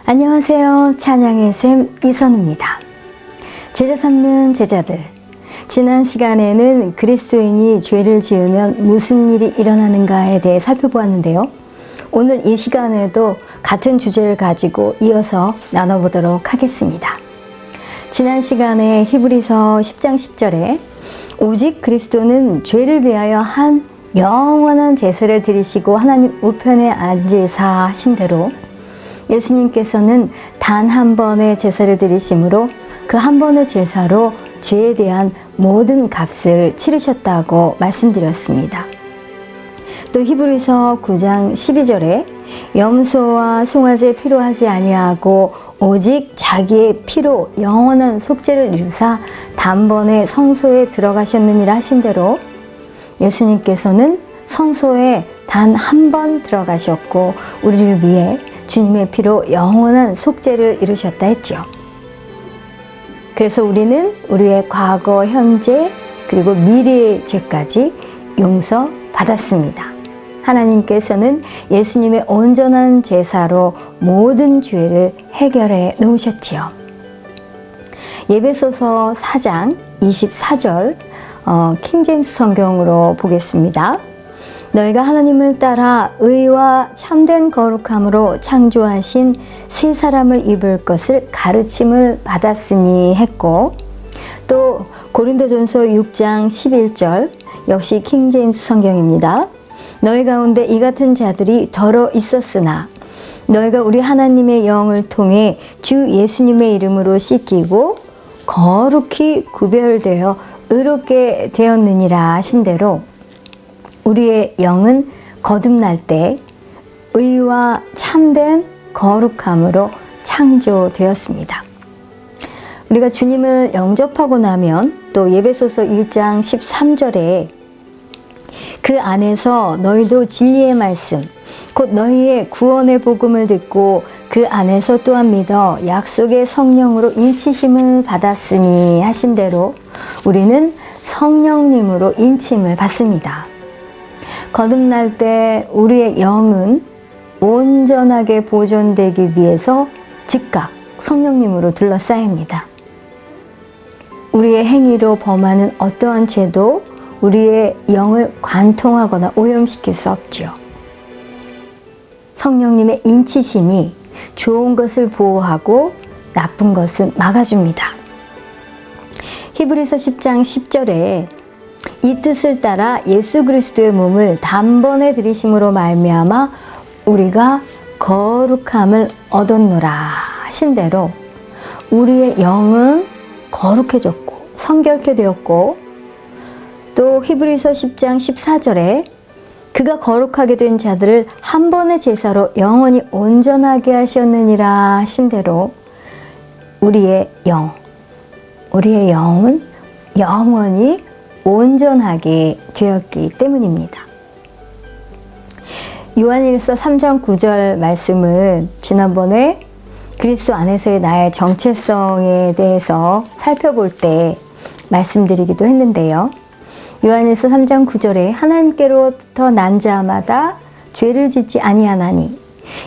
안녕하세요. 찬양의 샘 이선우입니다. 제자 삼는 제자들, 지난 시간에는 그리스도인이 죄를 지으면 무슨 일이 일어나는가에 대해 살펴보았는데요. 오늘 이 시간에도 같은 주제를 가지고 이어서 나눠보도록 하겠습니다. 지난 시간에 히브리서 10장 10절에 오직 그리스도는 죄를 위하여 한 영원한 제사를 드리시고 하나님 우편에 앉으사 하신 대로 예수님께서는 단 한 번의 제사를 드리심으로 그 한 번의 제사로 죄에 대한 모든 값을 치르셨다고 말씀드렸습니다. 또 히브리서 9장 12절에 염소와 송아지 필요하지 아니하고 오직 자기의 피로 영원한 속죄를 이루사 단번에 성소에 들어가셨느니라 하신 대로 예수님께서는 성소에 단 한 번 들어가셨고 우리를 위해 주님의 피로 영원한 속죄를 이루셨다 했죠. 그래서 우리는 우리의 과거, 현재, 그리고 미래의 죄까지 용서받았습니다. 하나님께서는 예수님의 온전한 제사로 모든 죄를 해결해 놓으셨지요. 예배소서 4장 24절 킹제임스 성경으로 보겠습니다. 너희가 하나님을 따라 의와 참된 거룩함으로 창조하신 새 사람을 입을 것을 가르침을 받았으니 했고, 또 고린도전서 6장 11절 역시 킹제임스 성경입니다. 너희 가운데 이 같은 자들이 더러 있었으나 너희가 우리 하나님의 영을 통해 주 예수님의 이름으로 씻기고 거룩히 구별되어 의롭게 되었느니라 하신 대로 우리의 영은 거듭날 때 의와 참된 거룩함으로 창조되었습니다. 우리가 주님을 영접하고 나면 또 예배소서 1장 13절에 그 안에서 너희도 진리의 말씀 곧 너희의 구원의 복음을 듣고 그 안에서 또한 믿어 약속의 성령으로 인치심을 받았으니 하신 대로 우리는 성령님으로 인침을 받습니다. 거듭날 때 우리의 영은 온전하게 보존되기 위해서 즉각 성령님으로 둘러싸입니다. 우리의 행위로 범하는 어떠한 죄도 우리의 영을 관통하거나 오염시킬 수 없죠. 성령님의 인치심이 좋은 것을 보호하고 나쁜 것은 막아줍니다. 히브리서 10장 10절에 이 뜻을 따라 예수 그리스도의 몸을 단번에 들이심으로 말미암아 우리가 거룩함을 얻었노라 하신 대로 우리의 영은 거룩해졌고 성결케 되었고, 또 히브리서 10장 14절에 그가 거룩하게 된 자들을 한 번의 제사로 영원히 온전하게 하셨느니라 하신 대로 우리의 영은 영원히 온전하게 되었기 때문입니다. 요한일서 3장 9절 말씀은 지난번에 그리스도 안에서의 나의 정체성에 대해서 살펴볼 때 말씀드리기도 했는데요. 요한일서 3장 9절에 하나님께로부터 난 자마다 죄를 짓지 아니하나니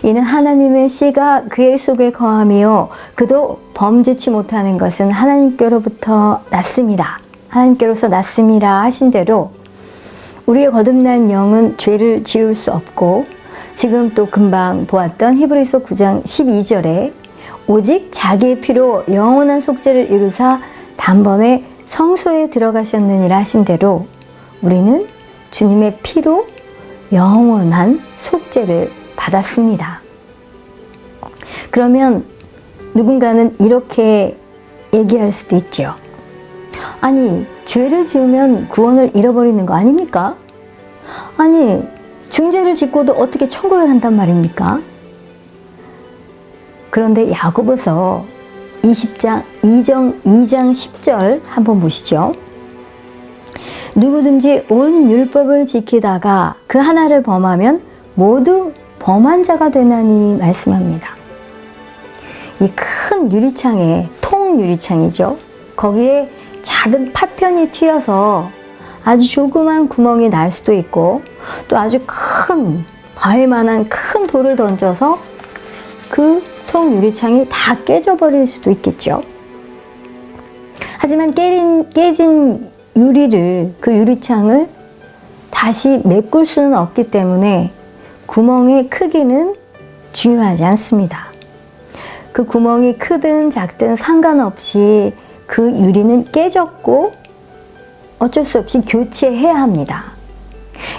이는 하나님의 씨가 그의 속에 거하며 그도 범죄치 못하는 것은 하나님께로부터 났습니다. 하나님께로서 났음이라 하신 대로 우리의 거듭난 영은 죄를 지을 수 없고, 지금 또 금방 보았던 히브리서 9장 12절에 오직 자기의 피로 영원한 속죄를 이루사 단번에 성소에 들어가셨느니라 하신 대로 우리는 주님의 피로 영원한 속죄를 받았습니다. 그러면 누군가는 이렇게 얘기할 수도 있죠. 아니, 죄를 지으면 구원을 잃어버리는 거 아닙니까? 아니, 중죄를 짓고도 어떻게 천국에 간단 말입니까? 그런데 야고보서 2장 10절 한번 보시죠. 누구든지 온 율법을 지키다가 그 하나를 범하면 모두 범한 자가 되나니 말씀합니다. 이 큰 유리창에, 통 유리창이죠. 거기에 작은 파편이 튀어서 아주 조그만 구멍이 날 수도 있고, 또 아주 큰 바위만한 큰 돌을 던져서 그 통 유리창이 다 깨져버릴 수도 있겠죠. 하지만 깨진 유리를, 그 유리창을 다시 메꿀 수는 없기 때문에 구멍의 크기는 중요하지 않습니다. 그 구멍이 크든 작든 상관없이 그 유리는 깨졌고 어쩔 수 없이 교체해야 합니다.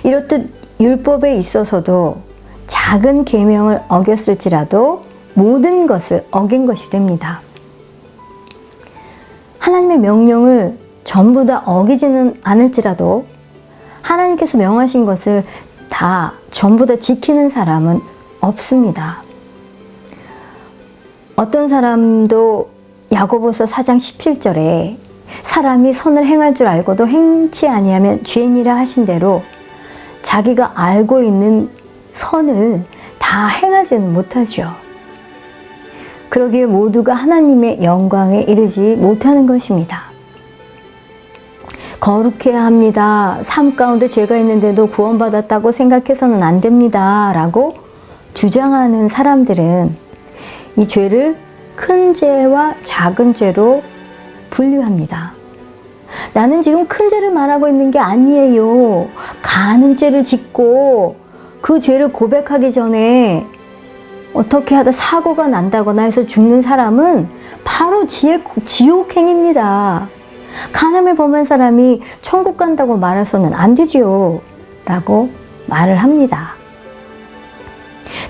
이렇듯 율법에 있어서도 작은 계명을 어겼을지라도 모든 것을 어긴 것이 됩니다. 하나님의 명령을 전부 다 어기지는 않을지라도 하나님께서 명하신 것을 다 전부 다 지키는 사람은 없습니다. 어떤 사람도 야고보서 4장 17절에 사람이 선을 행할 줄 알고도 행치 아니하면 죄인이라 하신 대로 자기가 알고 있는 선을 다 행하지는 못하죠. 그러기에 모두가 하나님의 영광에 이르지 못하는 것입니다. 거룩해야 합니다. 삶 가운데 죄가 있는데도 구원받았다고 생각해서는 안 됩니다. 라고 주장하는 사람들은 이 죄를 큰 죄와 작은 죄로 분류합니다. 나는 지금 큰 죄를 말하고 있는 게 아니에요. 간음죄를 짓고 그 죄를 고백하기 전에 어떻게 하다 사고가 난다거나 해서 죽는 사람은 바로 지옥행입니다. 간음을 범한 사람이 천국 간다고 말해서는 안 되지요. 라고 말을 합니다.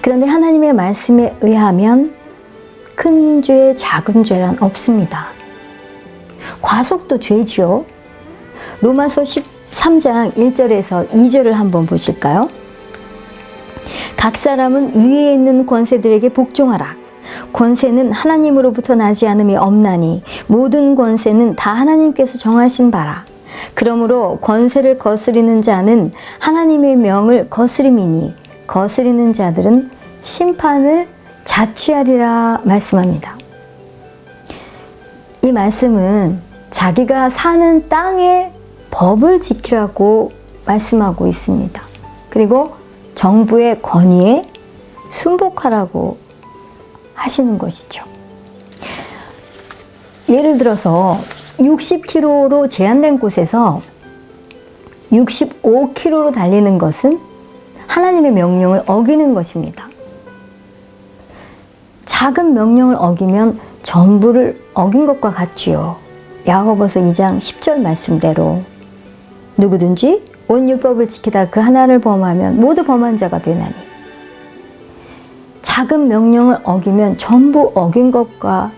그런데 하나님의 말씀에 의하면 큰 죄, 작은 죄란 없습니다. 과속도 죄지요. 로마서 13장 1절에서 2절을 한번 보실까요? 각 사람은 위에 있는 권세들에게 복종하라. 권세는 하나님으로부터 나지 않음이 없나니 모든 권세는 다 하나님께서 정하신 바라. 그러므로 권세를 거스리는 자는 하나님의 명을 거스림이니 거스리는 자들은 심판을 자취하리라 말씀합니다. 이 말씀은 자기가 사는 땅의 법을 지키라고 말씀하고 있습니다. 그리고 정부의 권위에 순복하라고 하시는 것이죠. 예를 들어서 60km로 제한된 곳에서 65km로 달리는 것은 하나님의 명령을 어기는 것입니다. 작은 명령을 어기면 전부를 어긴 것과 같지요. 야고보서 2장 10절 말씀대로 누구든지 온 율법을 지키다 그 하나를 범하면 모두 범한 자가 되나니, 작은 명령을 어기면 전부 어긴 것과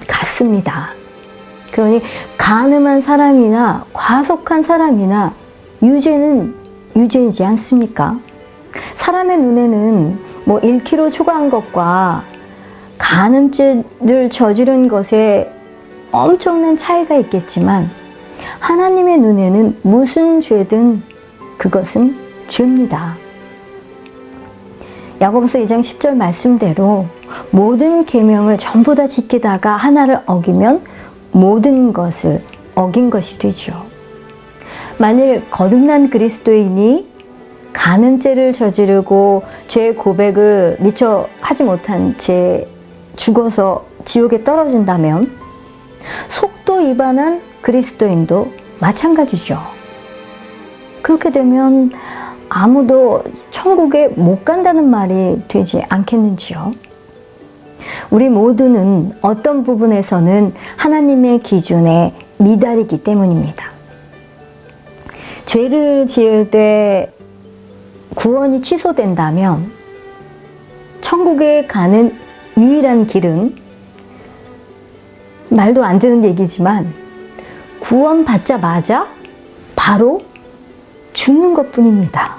같습니다. 그러니 간음한 사람이나 과속한 사람이나 유죄는 유죄이지 않습니까? 사람의 눈에는 1kg 초과한 것과 간음죄를 저지른 것에 엄청난 차이가 있겠지만 하나님의 눈에는 무슨 죄든 그것은 죄입니다. 야고보서 2장 10절 말씀대로 모든 계명을 전부 다 지키다가 하나를 어기면 모든 것을 어긴 것이 되죠. 만일 거듭난 그리스도인이 간음죄를 저지르고 죄 고백을 미처 하지 못한 채 죽어서 지옥에 떨어진다면 속도 위반한 그리스도인도 마찬가지죠. 그렇게 되면 아무도 천국에 못 간다는 말이 되지 않겠는지요? 우리 모두는 어떤 부분에서는 하나님의 기준에 미달이기 때문입니다. 죄를 지을 때 구원이 취소된다면 천국에 가는 유일한 길은 말도 안 되는 얘기지만 구원받자마자 바로 죽는 것뿐입니다.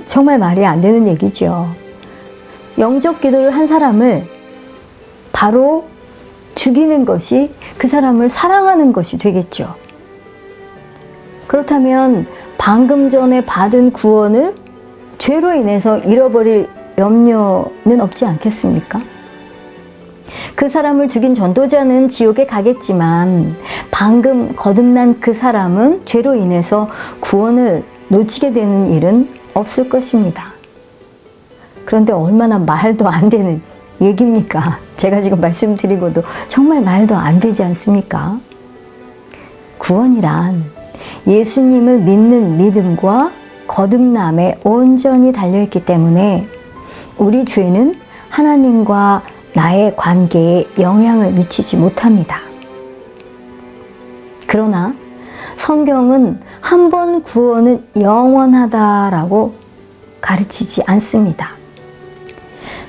정말 말이 안 되는 얘기죠. 영적 기도를 한 사람을 바로 죽이는 것이 그 사람을 사랑하는 것이 되겠죠. 그렇다면 방금 전에 받은 구원을 죄로 인해서 잃어버릴 염려는 없지 않겠습니까? 그 사람을 죽인 전도자는 지옥에 가겠지만 방금 거듭난 그 사람은 죄로 인해서 구원을 놓치게 되는 일은 없을 것입니다. 그런데 얼마나 말도 안 되는 얘기입니까? 제가 지금 말씀드리고도 정말 말도 안 되지 않습니까? 구원이란 예수님을 믿는 믿음과 거듭남에 온전히 달려있기 때문에 우리 죄는 하나님과 나의 관계에 영향을 미치지 못합니다. 그러나 성경은 한 번 구원은 영원하다라고 가르치지 않습니다.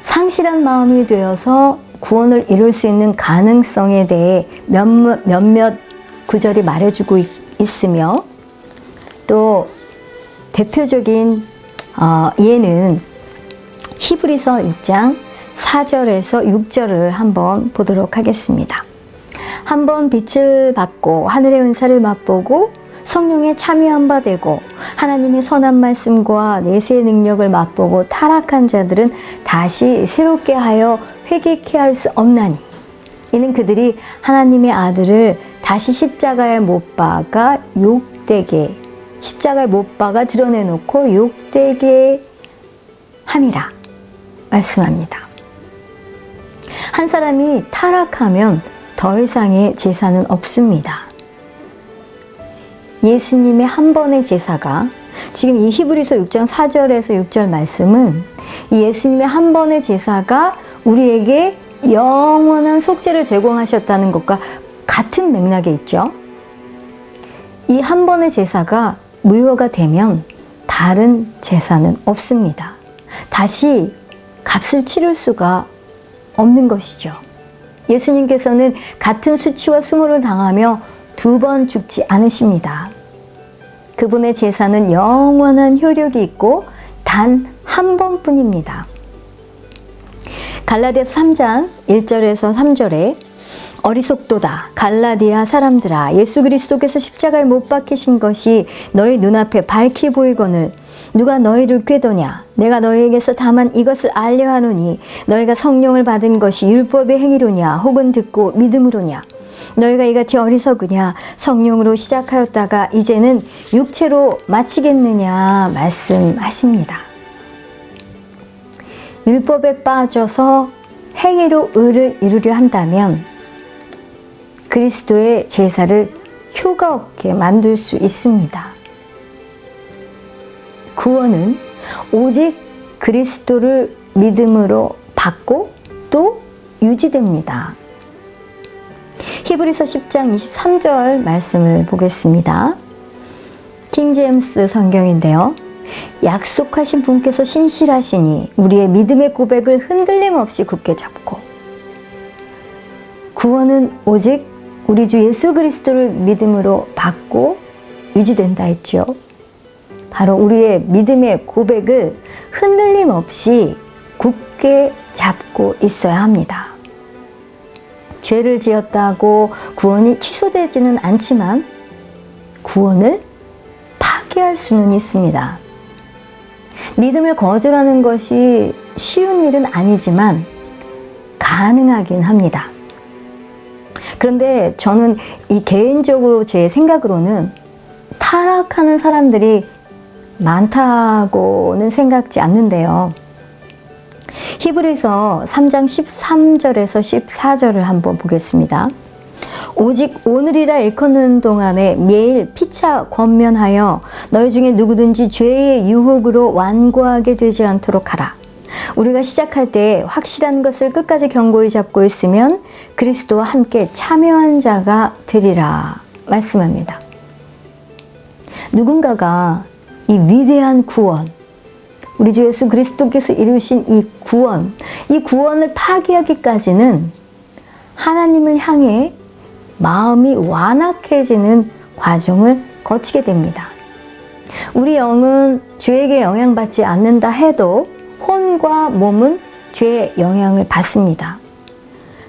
상실한 마음이 되어서 구원을 이룰 수 있는 가능성에 대해 몇몇 구절이 말해주고 있으며 또 대표적인 예는 히브리서 6장 4절에서 6절을 한번 보도록 하겠습니다. 한번 빛을 받고 하늘의 은사를 맛보고 성령에 참여한 바 되고 하나님의 선한 말씀과 내세의 능력을 맛보고 타락한 자들은 다시 새롭게 하여 회개케 할 수 없나니 이는 그들이 하나님의 아들을 다시 십자가에 못 박아 욕되게 십자가에 못 박아 드러내놓고 욕되게 함이라 말씀합니다. 한 사람이 타락하면 더 이상의 제사는 없습니다. 예수님의 한 번의 제사가 지금 이 히브리서 6장 4절에서 6절 말씀은 이 예수님의 한 번의 제사가 우리에게 영원한 속죄를 제공하셨다는 것과 같은 맥락에 있죠. 이 한 번의 제사가 무효가 되면 다른 제사는 없습니다. 다시 값을 치를 수가 없는 것이죠. 예수님께서는 같은 수치와 수모를 당하며 2번 죽지 않으십니다. 그분의 제사는 영원한 효력이 있고 단 한 번뿐입니다. 갈라디아서 3장 1절에서 3절에 어리석도다 갈라디아 사람들아 예수 그리스도께서 십자가에 못 박히신 것이 너희 눈앞에 밝히 보이거늘 누가 너희를 꾀더냐 내가 너희에게서 다만 이것을 알려 하노니 너희가 성령을 받은 것이 율법의 행위로냐 혹은 듣고 믿음으로냐 너희가 이같이 어리석으냐 성령으로 시작하였다가 이제는 육체로 마치겠느냐 말씀하십니다. 율법에 빠져서 행위로 의를 이루려 한다면 그리스도의 제사를 효과 없게 만들 수 있습니다. 구원은 오직 그리스도를 믿음으로 받고 또 유지됩니다. 히브리서 10장 23절 말씀을 보겠습니다. 킹제임스 성경인데요. 약속하신 분께서 신실하시니 우리의 믿음의 고백을 흔들림 없이 굳게 잡고 구원은 오직 우리 주 예수 그리스도를 믿음으로 받고 유지된다 했죠. 바로 우리의 믿음의 고백을 흔들림 없이 굳게 잡고 있어야 합니다. 죄를 지었다고 구원이 취소되지는 않지만 구원을 파기할 수는 있습니다. 믿음을 거절하는 것이 쉬운 일은 아니지만 가능하긴 합니다. 그런데 저는 이 개인적으로 제 생각으로는 타락하는 사람들이 많다고는 생각지 않는데요. 히브리서 3장 13절에서 14절을 한번 보겠습니다. 오직 오늘이라 일컫는 동안에 매일 피차 권면하여 너희 중에 누구든지 죄의 유혹으로 완고하게 되지 않도록 하라. 우리가 시작할 때 확실한 것을 끝까지 견고히 잡고 있으면 그리스도와 함께 참여한 자가 되리라 말씀합니다. 누군가가 이 위대한 구원, 우리 주 예수 그리스도께서 이루신 이 구원을 파기하기까지는 하나님을 향해 마음이 완악해지는 과정을 거치게 됩니다. 우리 영은 죄에게 영향받지 않는다 해도 혼과 몸은 죄의 영향을 받습니다.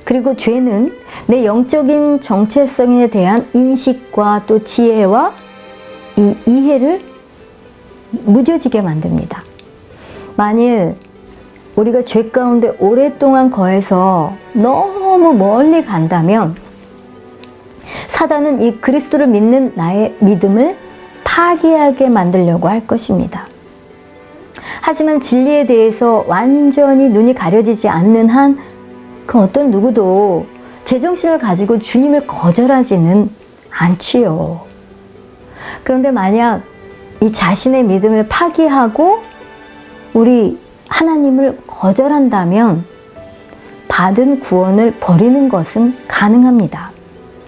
그리고 죄는 내 영적인 정체성에 대한 인식과 또 지혜와 이 이해를 무뎌지게 만듭니다. 만일 우리가 죄 가운데 오랫동안 거해서 너무 멀리 간다면 사단은 이 그리스도를 믿는 나의 믿음을 파기하게 만들려고 할 것입니다. 하지만 진리에 대해서 완전히 눈이 가려지지 않는 한 그 어떤 누구도 제정신을 가지고 주님을 거절하지는 않지요. 그런데 만약 이 자신의 믿음을 파기하고 우리 하나님을 거절한다면 받은 구원을 버리는 것은 가능합니다.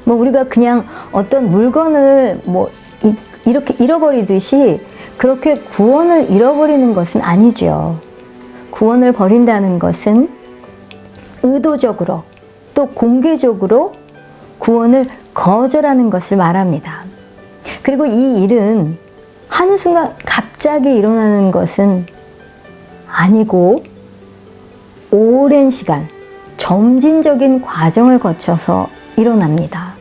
우리가 그냥 어떤 물건을 이렇게 잃어버리듯이 그렇게 구원을 잃어버리는 것은 아니죠. 구원을 버린다는 것은 의도적으로 또 공개적으로 구원을 거절하는 것을 말합니다. 그리고 이 일은 한순간 갑자기 일어나는 것은 아니고 오랜 시간, 점진적인 과정을 거쳐서 일어납니다.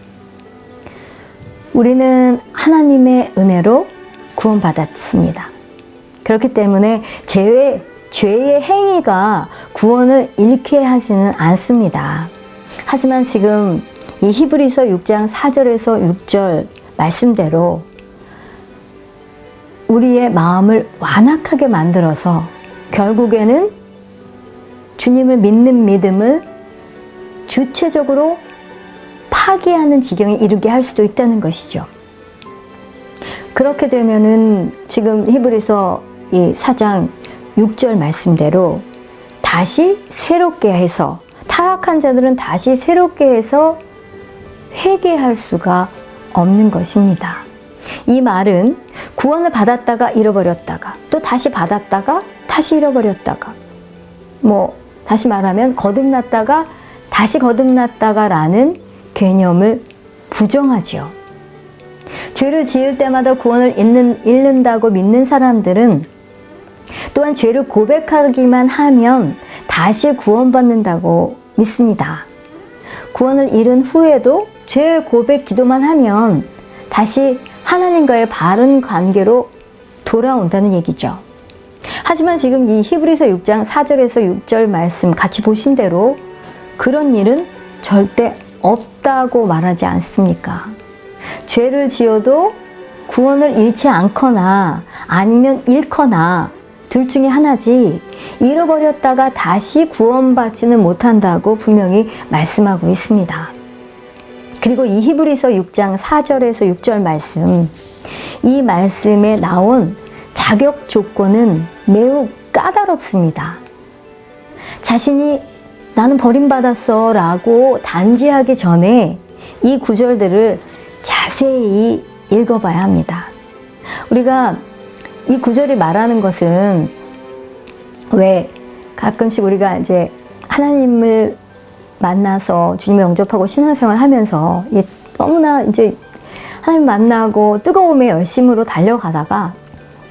우리는 하나님의 은혜로 구원받았습니다. 그렇기 때문에 죄의 행위가 구원을 잃게 하지는 않습니다. 하지만 지금 이 히브리서 6장 4절에서 6절 말씀대로 우리의 마음을 완악하게 만들어서 결국에는 주님을 믿는 믿음을 주체적으로 파기하는 지경에 이르게 할 수도 있다는 것이죠. 그렇게 되면은 지금 히브리서 이 4장 6절 말씀대로 다시 새롭게 해서 타락한 자들은 다시 새롭게 해서 회개할 수가 없는 것입니다. 이 말은 구원을 받았다가 잃어버렸다가 또 다시 받았다가 다시 잃어버렸다가 다시 말하면 거듭났다가 다시 거듭났다가라는 개념을 부정하죠. 죄를 지을 때마다 구원을 잃는다고 믿는 사람들은 또한 죄를 고백하기만 하면 다시 구원받는다고 믿습니다. 구원을 잃은 후에도 죄 고백 기도만 하면 다시 하나님과의 바른 관계로 돌아온다는 얘기죠. 하지만 지금 이 히브리서 6장 4절에서 6절 말씀 같이 보신 대로 그런 일은 절대 없다고 말하지 않습니까? 죄를 지어도 구원을 잃지 않거나 아니면 잃거나 둘 중에 하나지 잃어버렸다가 다시 구원받지는 못한다고 분명히 말씀하고 있습니다. 그리고 이 히브리서 6장 4절에서 6절 말씀, 이 말씀에 나온 자격 조건은 매우 까다롭습니다. 자신이 나는 버림받았어 라고 단죄하기 전에 이 구절들을 자세히 읽어봐야 합니다. 우리가 이 구절이 말하는 것은 왜 가끔씩 우리가 이제 하나님을 만나서 주님을 영접하고 신앙생활 하면서 너무나 이제 하나님 만나고 뜨거움의 열심으로 달려가다가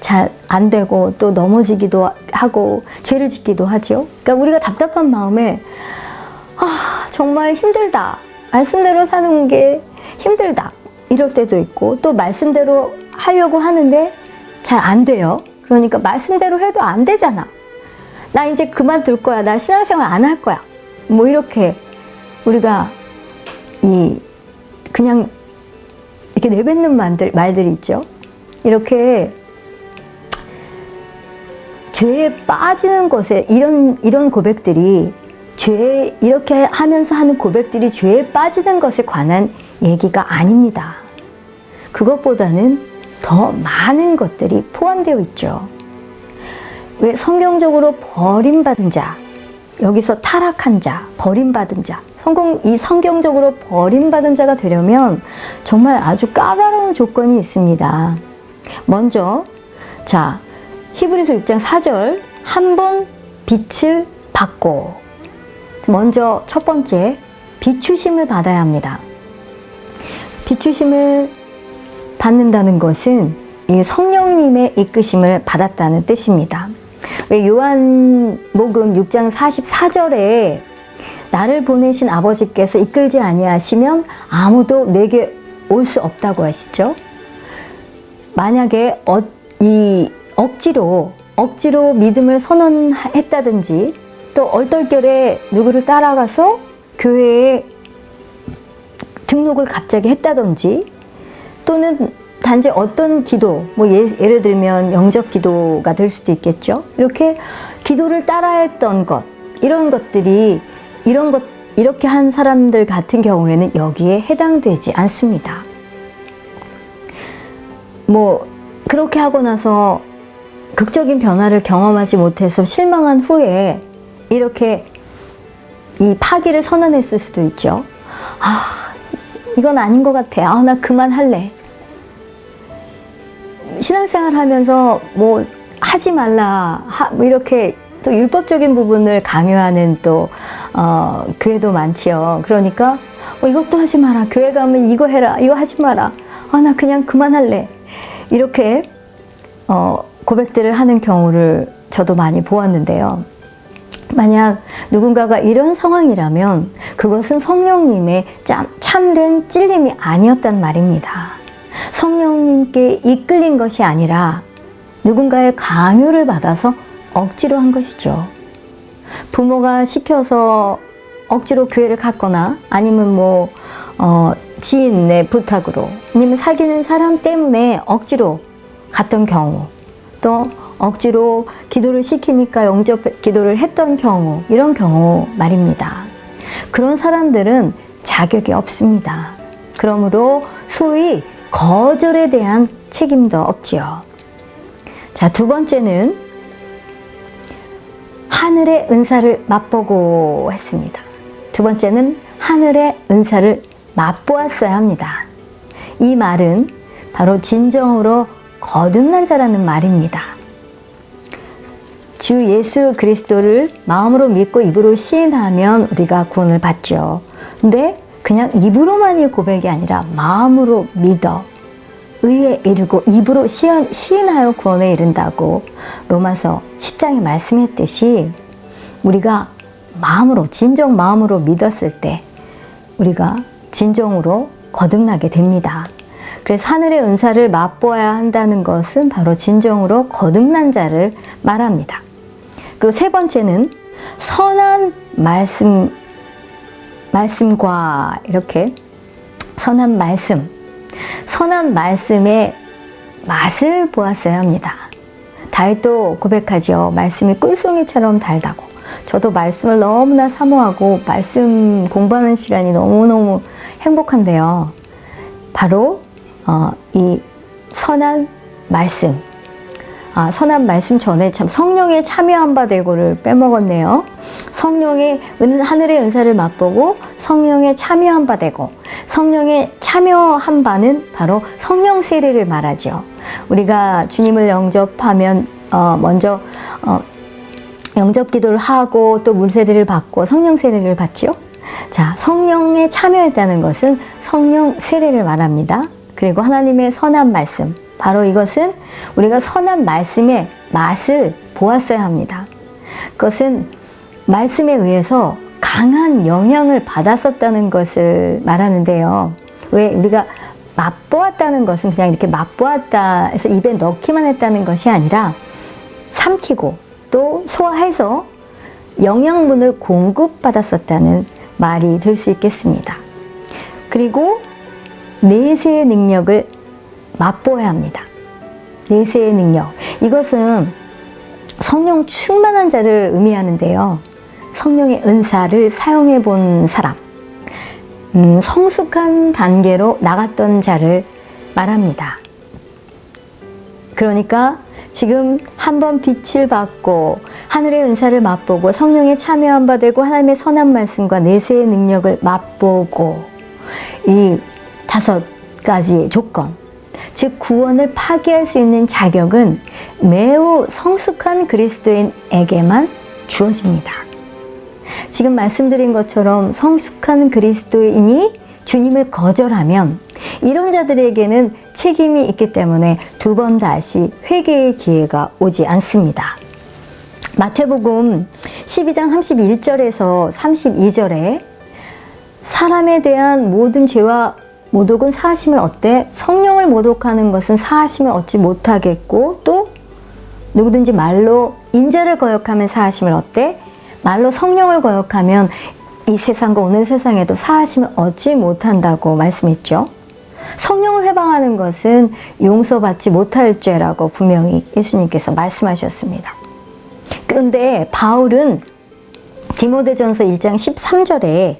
잘 안 되고 또 넘어지기도 하고 죄를 짓기도 하죠. 그러니까 우리가 답답한 마음에 정말 힘들다. 말씀대로 사는 게 힘들다. 이럴 때도 있고 또 말씀대로 하려고 하는데 잘 안 돼요. 그러니까 말씀대로 해도 안 되잖아. 나 이제 그만둘 거야. 나 신앙생활 안 할 거야. 이렇게 우리가 그냥 이렇게 내뱉는 말들이 있죠. 이렇게 죄에 빠지는 것에 이런 고백들이 이렇게 하면서 하는 고백들이 죄에 빠지는 것에 관한 얘기가 아닙니다. 그것보다는 더 많은 것들이 포함되어 있죠. 왜 성경적으로 버림받은 자, 여기서 타락한 자, 버림받은 자, 이 성경적으로 버림받은 자가 되려면 정말 아주 까다로운 조건이 있습니다. 먼저 히브리서 6장 4절 한 번 빛을 받고 먼저 첫 번째 비추심을 받아야 합니다. 비추심을 받는다는 것은 이 성령님의 이끄심을 받았다는 뜻입니다. 왜 요한복음 6장 44절에 나를 보내신 아버지께서 이끌지 아니하시면 아무도 내게 올 수 없다고 하시죠. 만약에 억지로 믿음을 선언했다든지 또 얼떨결에 누구를 따라가서 교회에 등록을 갑자기 했다든지, 또는 단지 어떤 기도, 뭐 예를 들면 영접 기도가 될 수도 있겠죠. 이렇게 기도를 따라했던 것, 이렇게 한 사람들 같은 경우에는 여기에 해당되지 않습니다. 뭐 그렇게 하고 나서 극적인 변화를 경험하지 못해서 실망한 후에 이렇게 이 파기를 선언했을 수도 있죠. 이건 아닌 것 같아. 나 그만할래. 신앙생활 하면서 뭐 하지 말라, 뭐 이렇게 또 율법적인 부분을 강요하는 또 교회도 많지요. 그러니까 이것도 하지 마라. 교회 가면 이거 해라. 이거 하지 마라. 나 그냥 그만할래. 이렇게 고백들을 하는 경우를 저도 많이 보았는데요. 만약 누군가가 이런 상황이라면 그것은 성령님의 참된 찔림이 아니었단 말입니다. 성령님께 이끌린 것이 아니라 누군가의 강요를 받아서 억지로 한 것이죠. 부모가 시켜서 억지로 교회를 갔거나, 아니면 뭐 지인의 부탁으로, 아니면 사귀는 사람 때문에 억지로 갔던 경우, 또 억지로 기도를 시키니까 영접 기도를 했던 경우, 이런 경우 말입니다. 그런 사람들은 자격이 없습니다. 그러므로 소위 거절에 대한 책임도 없지요. 자, 두 번째는 하늘의 은사를 맛보고 했습니다. 두 번째는 하늘의 은사를 맛보았어야 합니다. 이 말은 바로 진정으로 거듭난 자라는 말입니다. 주 예수 그리스도를 마음으로 믿고 입으로 시인하면 우리가 구원을 받죠. 근데 그냥 입으로만이 고백이 아니라 마음으로 믿어 의에 이르고 입으로 시인하여 구원에 이른다고 로마서 10장에 말씀했듯이, 우리가 진정 마음으로 믿었을 때 우리가 진정으로 거듭나게 됩니다. 그래서 하늘의 은사를 맛보아야 한다는 것은 바로 진정으로 거듭난 자를 말합니다. 그리고 세 번째는 선한 말씀과 이렇게 선한 말씀의 맛을 보았어야 합니다. 다윗도 고백하죠. 말씀이 꿀송이처럼 달다고. 저도 말씀을 너무나 사모하고 말씀 공부하는 시간이 너무너무 행복한데요. 바로 이 선한 말씀. 선한 말씀 전에 참 성령의 참여한 바 되고를 빼먹었네요. 성령의 하늘의 은사를 맛보고 성령의 참여한 바 되고, 성령의 참여한 바는 바로 성령 세례를 말하죠. 우리가 주님을 영접하면 먼저 영접 기도를 하고 또 물 세례를 받고 성령 세례를 받죠. 자, 성령에 참여했다는 것은 성령 세례를 말합니다. 그리고 하나님의 선한 말씀, 바로 이것은 우리가 선한 말씀의 맛을 보았어야 합니다. 그것은 말씀에 의해서 강한 영향을 받았었다는 것을 말하는데요. 왜 우리가 맛보았다는 것은 그냥 이렇게 맛보았다 해서 입에 넣기만 했다는 것이 아니라 삼키고 또 소화해서 영양분을 공급받았었다는 말이 될 수 있겠습니다. 그리고 내세의 능력을 맛보아야 합니다. 내세의 능력. 이것은 성령 충만한 자를 의미하는데요. 성령의 은사를 사용해 본 사람, 성숙한 단계로 나갔던 자를 말합니다. 그러니까 지금 한번 빛을 받고 하늘의 은사를 맛보고 성령에 참여한 바 되고 하나님의 선한 말씀과 내세의 능력을 맛보고, 이 5가지 조건, 즉 구원을 파기할 수 있는 자격은 매우 성숙한 그리스도인에게만 주어집니다. 지금 말씀드린 것처럼 성숙한 그리스도인이 주님을 거절하면 이런 자들에게는 책임이 있기 때문에 2번 다시 회개의 기회가 오지 않습니다. 마태복음 12장 31절에서 32절에 사람에 대한 모든 죄와 모독은 사하심을 얻되 성령을 모독하는 것은 사하심을 얻지 못하겠고, 또 누구든지 말로 인자를 거역하면 사하심을 얻되 말로 성령을 거역하면 이 세상과 오는 세상에도 사하심을 얻지 못한다고 말씀했죠. 성령을 회방하는 것은 용서받지 못할 죄라고 분명히 예수님께서 말씀하셨습니다. 그런데 바울은 디모데전서 1장 13절에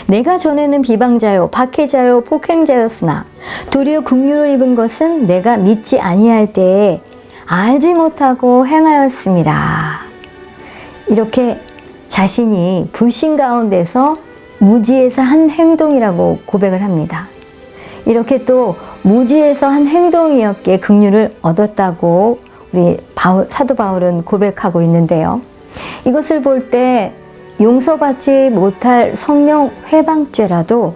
내가 전에는 비방자요 박해자요 폭행자였으나 도리어 긍휼을 입은 것은 내가 믿지 아니할 때에 알지 못하고 행하였음이라. 이렇게 자신이 불신 가운데서 무지에서 한 행동이라고 고백을 합니다. 이렇게 또 무지에서 한 행동이었기에 긍휼을 얻었다고 우리 사도 바울은 고백하고 있는데요. 이것을 볼 때 용서받지 못할 성령 회방죄라도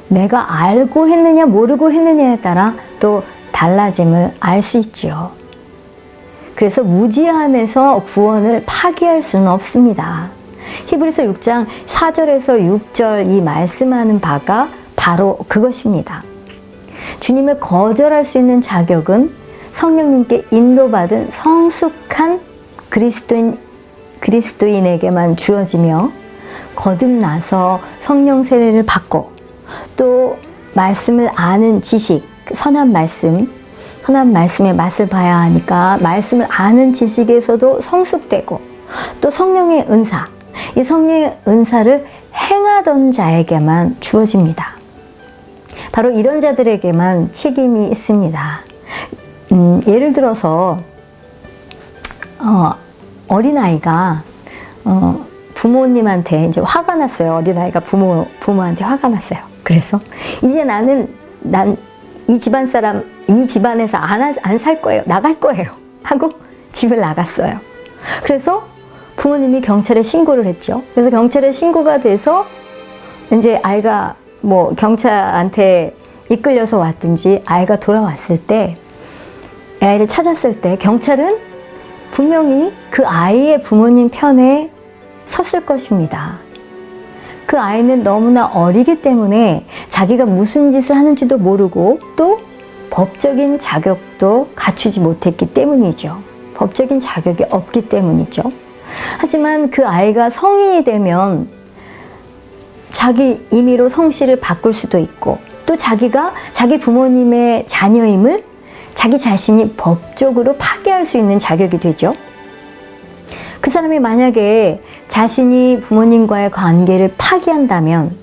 내가 알고 했느냐 모르고 했느냐에 따라 또 달라짐을 알 수 있죠. 그래서 무지함에서 구원을 파기할 수는 없습니다. 히브리서 6장 4절에서 6절 이 말씀하는 바가 바로 그것입니다. 주님을 거절할 수 있는 자격은 성령님께 인도받은 성숙한 그리스도인에게만 주어지며 거듭나서 성령 세례를 받고 또 말씀을 아는 지식, 선한 말씀의 맛을 봐야 하니까 말씀을 아는 지식에서도 성숙되고 또 성령의 은사, 이 성령의 은사를 행하던 자에게만 주어집니다. 바로 이런 자들에게만 책임이 있습니다. 예를 들어서 어린아이가 부모님한테 이제 화가 났어요. 어린아이가 부모한테 화가 났어요. 그래서 이제 난 이 집안에서 안 살 거예요. 나갈 거예요. 하고 집을 나갔어요. 그래서 부모님이 경찰에 신고를 했죠. 그래서 경찰에 신고가 돼서 이제 아이가 경찰한테 이끌려서 왔든지 아이가 돌아왔을 때 아이를 찾았을 때 경찰은 분명히 그 아이의 부모님 편에 섰을 것입니다. 그 아이는 너무나 어리기 때문에 자기가 무슨 짓을 하는지도 모르고 또 법적인 자격도 갖추지 못했기 때문이죠. 법적인 자격이 없기 때문이죠. 하지만 그 아이가 성인이 되면 자기 임의로 성씨를 바꿀 수도 있고 또 자기가 자기 부모님의 자녀임을 자기 자신이 법적으로 파기할 수 있는 자격이 되죠. 그 사람이 만약에 자신이 부모님과의 관계를 파기한다면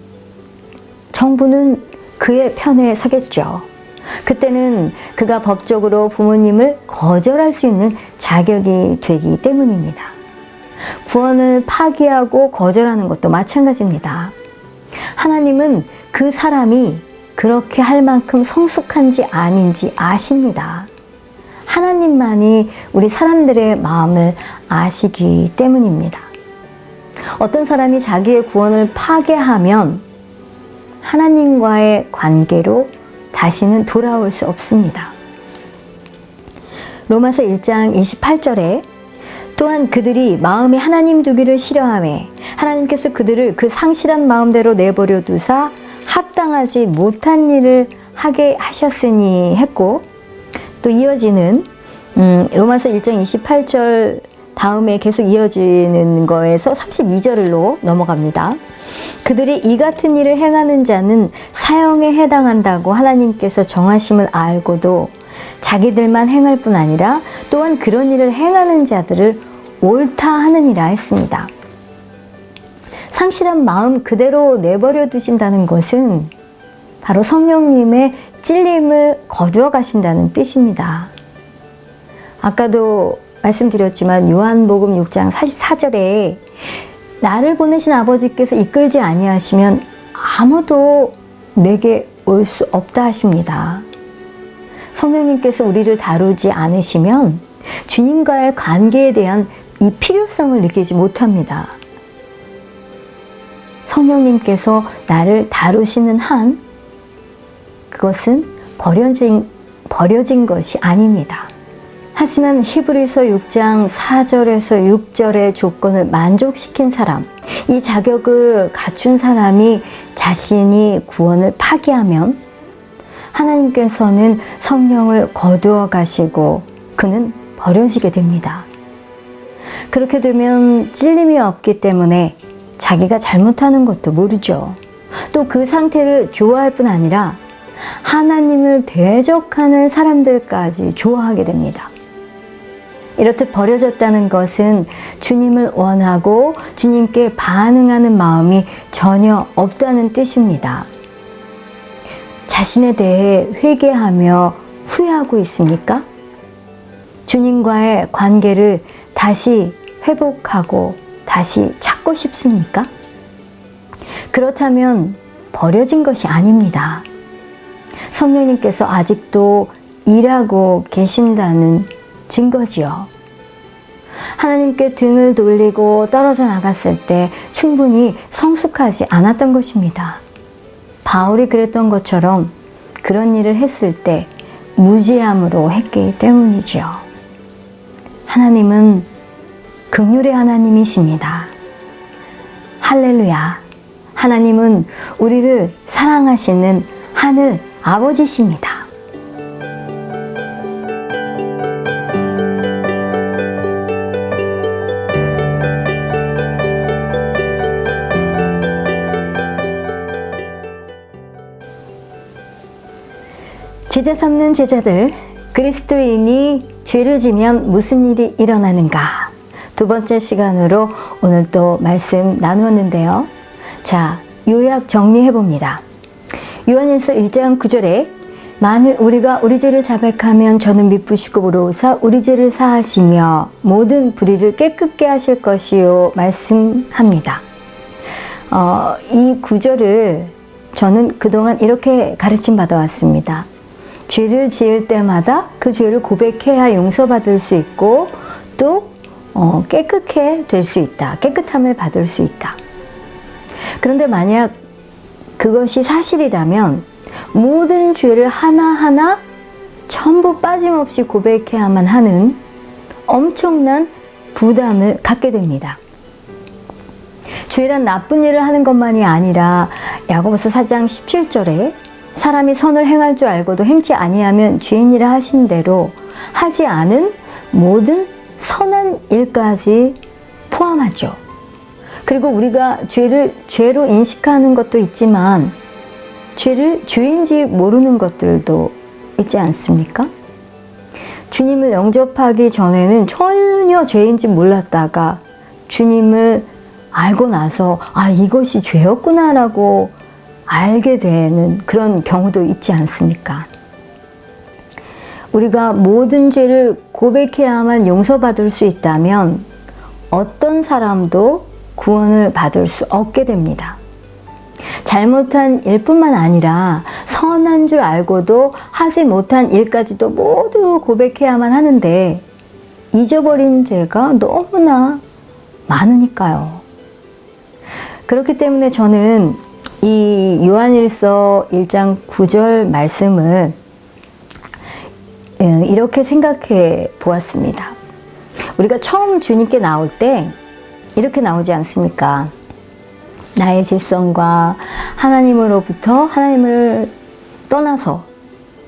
정부는 그의 편에 서겠죠. 그때는 그가 법적으로 부모님을 거절할 수 있는 자격이 되기 때문입니다. 구원을 파기하고 거절하는 것도 마찬가지입니다. 하나님은 그 사람이 그렇게 할 만큼 성숙한지 아닌지 아십니다. 하나님만이 우리 사람들의 마음을 아시기 때문입니다. 어떤 사람이 자기의 구원을 파괴하면 하나님과의 관계로 다시는 돌아올 수 없습니다. 로마서 1장 28절에 또한 그들이 마음에 하나님 두기를 싫어하매 하나님께서 그들을 그 상실한 마음대로 내버려 두사 합당하지 못한 일을 하게 하셨으니 했고 또 이어지는 로마서 1장 28절 다음에 계속 이어지는 거에서 32절로 넘어갑니다. 그들이 이 같은 일을 행하는 자는 사형에 해당한다고 하나님께서 정하심을 알고도 자기들만 행할 뿐 아니라 또한 그런 일을 행하는 자들을 옳다 하느니라 했습니다. 상실한 마음 그대로 내버려 두신다는 것은 바로 성령님의 찔림을 거두어 가신다는 뜻입니다. 아까도 말씀드렸지만 요한복음 6장 44절에 나를 보내신 아버지께서 이끌지 아니하시면 아무도 내게 올 수 없다 하십니다. 성령님께서 우리를 다루지 않으시면 주님과의 관계에 대한 이 필요성을 느끼지 못합니다. 성령님께서 나를 다루시는 한 그것은 버려진 것이 아닙니다. 하지만 히브리서 6장 4절에서 6절의 조건을 만족시킨 사람, 이 자격을 갖춘 사람이 자신이 구원을 파기하면 하나님께서는 성령을 거두어 가시고 그는 버려지게 됩니다. 그렇게 되면 찔림이 없기 때문에 자기가 잘못하는 것도 모르죠. 또 그 상태를 좋아할 뿐 아니라 하나님을 대적하는 사람들까지 좋아하게 됩니다. 이렇듯 버려졌다는 것은 주님을 원하고 주님께 반응하는 마음이 전혀 없다는 뜻입니다. 자신에 대해 회개하며 후회하고 있습니까? 주님과의 관계를 다시 회복하고 다시 찾고 싶습니까? 그렇다면 버려진 것이 아닙니다. 성령님께서 아직도 일하고 계신다는 증거지요. 하나님께 등을 돌리고 떨어져 나갔을 때 충분히 성숙하지 않았던 것입니다. 바울이 그랬던 것처럼 그런 일을 했을 때 무지함으로 했기 때문이죠. 하나님은 긍휼의 하나님이십니다. 할렐루야. 하나님은 우리를 사랑하시는 하늘 아버지십니다. 제자 삼는 제자들, 그리스도인이 죄를 지면 무슨 일이 일어나는가? 두 번째 시간으로 오늘 또 말씀 나누었는데요. 자, 요약 정리해 봅니다. 요한일서 1장 9절에 만일 우리가 우리 죄를 자백하면 저는 미쁘시고 의로우사 우리 죄를 사하시며 모든 불의를 깨끗게 하실 것이요 말씀합니다. 이 구절을 저는 그동안 이렇게 가르침 받아왔습니다. 죄를 지을 때마다 그 죄를 고백해야 용서받을 수 있고 또 깨끗해 될 수 있다. 깨끗함을 받을 수 있다. 그런데 만약 그것이 사실이라면 모든 죄를 하나하나 전부 빠짐없이 고백해야만 하는 엄청난 부담을 갖게 됩니다. 죄란 나쁜 일을 하는 것만이 아니라 야고보서 4장 17절에 사람이 선을 행할 줄 알고도 행치 아니하면 죄인이라 하신 대로 하지 않은 모든 선한 일까지 포함하죠. 그리고 우리가 죄를 죄로 인식하는 것도 있지만 죄를 죄인지 모르는 것들도 있지 않습니까? 주님을 영접하기 전에는 전혀 죄인지 몰랐다가 주님을 알고 나서 이것이 죄였구나라고 알게 되는 그런 경우도 있지 않습니까? 우리가 모든 죄를 고백해야만 용서받을 수 있다면 어떤 사람도 구원을 받을 수 없게 됩니다. 잘못한 일뿐만 아니라 선한 줄 알고도 하지 못한 일까지도 모두 고백해야만 하는데 잊어버린 죄가 너무나 많으니까요. 그렇기 때문에 저는 이 요한일서 1장 9절 말씀을 이렇게 생각해 보았습니다. 우리가 처음 주님께 나올 때 이렇게 나오지 않습니까? 나의 질성과 하나님으로부터 하나님을 떠나서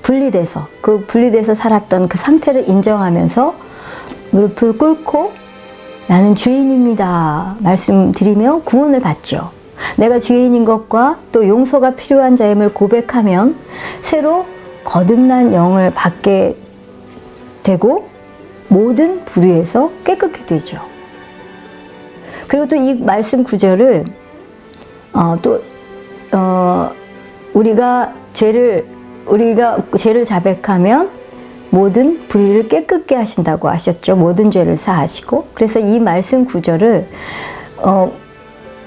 분리돼서 살았던 그 상태를 인정하면서 무릎을 꿇고 나는 죄인입니다 말씀드리며 구원을 받죠. 내가 죄인인 것과 또 용서가 필요한 자임을 고백하면 새로 거듭난 영을 받게 되고 모든 불의에서 깨끗게 되죠. 그리고 또 이 말씀 구절을 우리가 죄를 자백하면 모든 불의를 깨끗게 하신다고 하셨죠. 모든 죄를 사하시고. 그래서 이 말씀 구절을